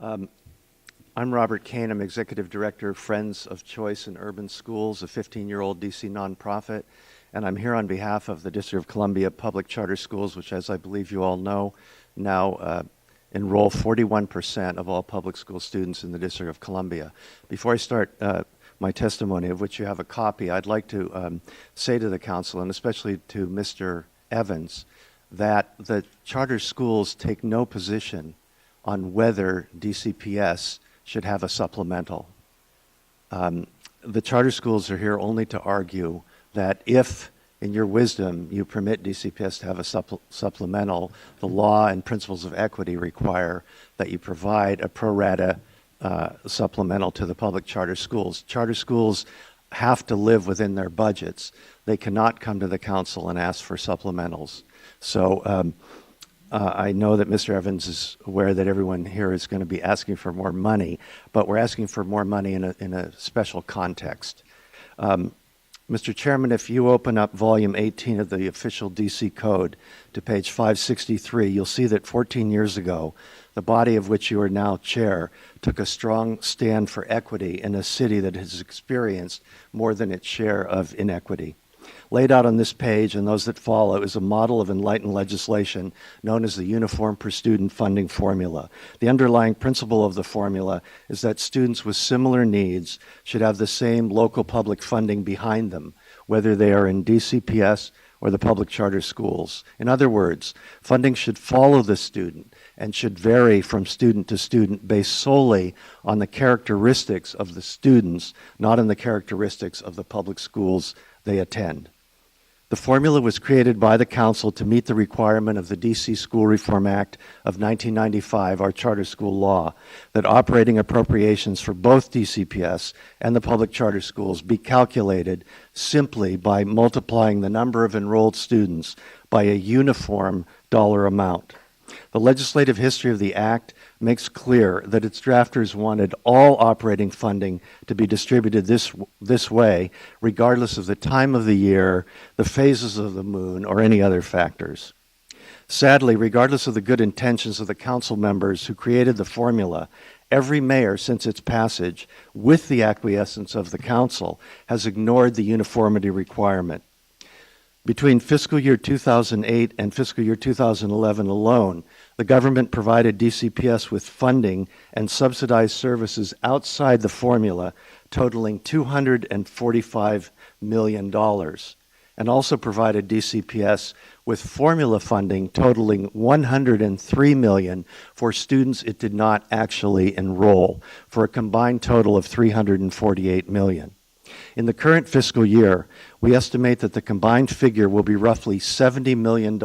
Um, I'm Robert Kane. I'm Executive Director of Friends of Choice in Urban Schools, a 15-year-old DC nonprofit. And I'm here on behalf of the District of Columbia Public Charter Schools, which, as I believe you all know, now enroll 41% of all public school students in the District of Columbia. Before I start my testimony, of which you have a copy, I'd like to say to the Council, and especially to Mr. Evans, that the charter schools take no position on whether DCPS should have a supplemental. The charter schools are here only to argue that if, in your wisdom, you permit DCPS to have a supplemental, the law and principles of equity require that you provide a pro rata supplemental to the public charter schools. Charter schools have to live within their budgets. They cannot come to the council and ask for supplementals. So I know that Mr. Evans is aware that everyone here is going to be asking for more money, but we're asking for more money in a special context. Mr. Chairman, if you open up volume 18 of the official DC Code to page 563, you'll see that 14 years ago, the body of which you are now chair took a strong stand for equity in a city that has experienced more than its share of inequity. Laid out on this page and those that follow is a model of enlightened legislation known as the Uniform Per Student Funding Formula. The underlying principle of the formula is that students with similar needs should have the same local public funding behind them, whether they are in DCPS or the public charter schools. In other words, funding should follow the student and should vary from student to student based solely on the characteristics of the students, not on the characteristics of the public schools they attend. The formula was created by the Council to meet the requirement of the DC School Reform Act of 1995, our charter school law, that operating appropriations for both DCPS and the public charter schools be calculated simply by multiplying the number of enrolled students by a uniform dollar amount. The legislative history of the Act makes clear that its drafters wanted all operating funding to be distributed this way, regardless of the time of the year, the phases of the moon, or any other factors. Sadly, regardless of the good intentions of the council members who created the formula, every mayor since its passage, with the acquiescence of the council, has ignored the uniformity requirement. Between fiscal year 2008 and fiscal year 2011 alone, the government provided DCPS with funding and subsidized services outside the formula totaling $245 million, and also provided DCPS with formula funding totaling $103 million for students it did not actually enroll, for a combined total of $348 million. In the current fiscal year, we estimate that the combined figure will be roughly $70 million,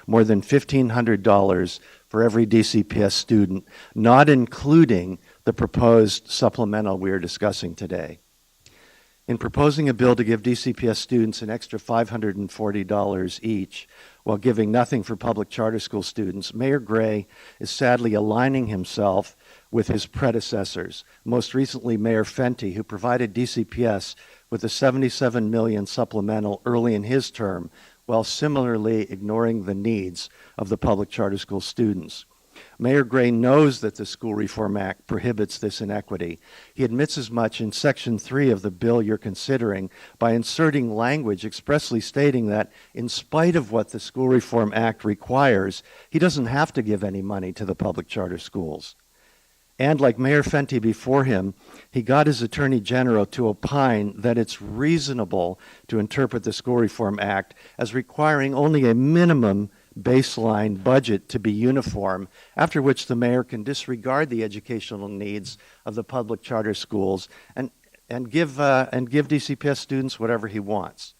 more than $1,500 for every DCPS student, not including the proposed supplemental we are discussing today. In proposing a bill to give DCPS students an extra $540 each, while giving nothing for public charter school students, Mayor Gray is sadly aligning himself with his predecessors, most recently Mayor Fenty, who provided DCPS with a $77 million supplemental early in his term, while similarly ignoring the needs of the public charter school students. Mayor Gray knows that the School Reform Act prohibits this inequity. He admits as much in Section 3 of the bill you're considering by inserting language expressly stating that in spite of what the School Reform Act requires, he doesn't have to give any money to the public charter schools. And like Mayor Fenty before him, he got his Attorney General to opine that it's reasonable to interpret the School Reform Act as requiring only a minimum baseline budget to be uniform, after which the mayor can disregard the educational needs of the public charter schools and give DCPS students whatever he wants.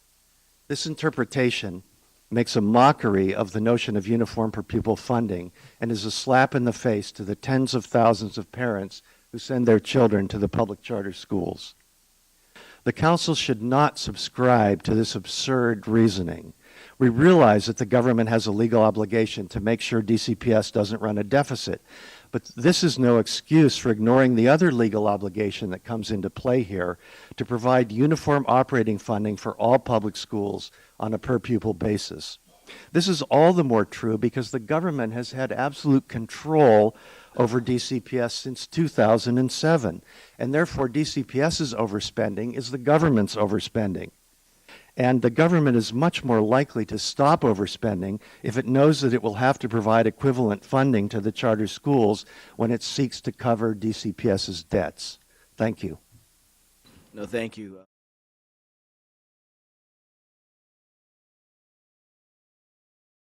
This interpretation makes a mockery of the notion of uniform per pupil funding and is a slap in the face to the tens of thousands of parents who send their children to the public charter schools. The council should not subscribe to this absurd reasoning. We realize that the government has a legal obligation to make sure DCPS doesn't run a deficit, but this is no excuse for ignoring the other legal obligation that comes into play here to provide uniform operating funding for all public schools on a per pupil basis. This is all the more true because the government has had absolute control over DCPS since 2007. And therefore, DCPS's overspending is the government's overspending. And the government is much more likely to stop overspending if it knows that it will have to provide equivalent funding to the charter schools when it seeks to cover DCPS's debts. Thank you. No, thank you.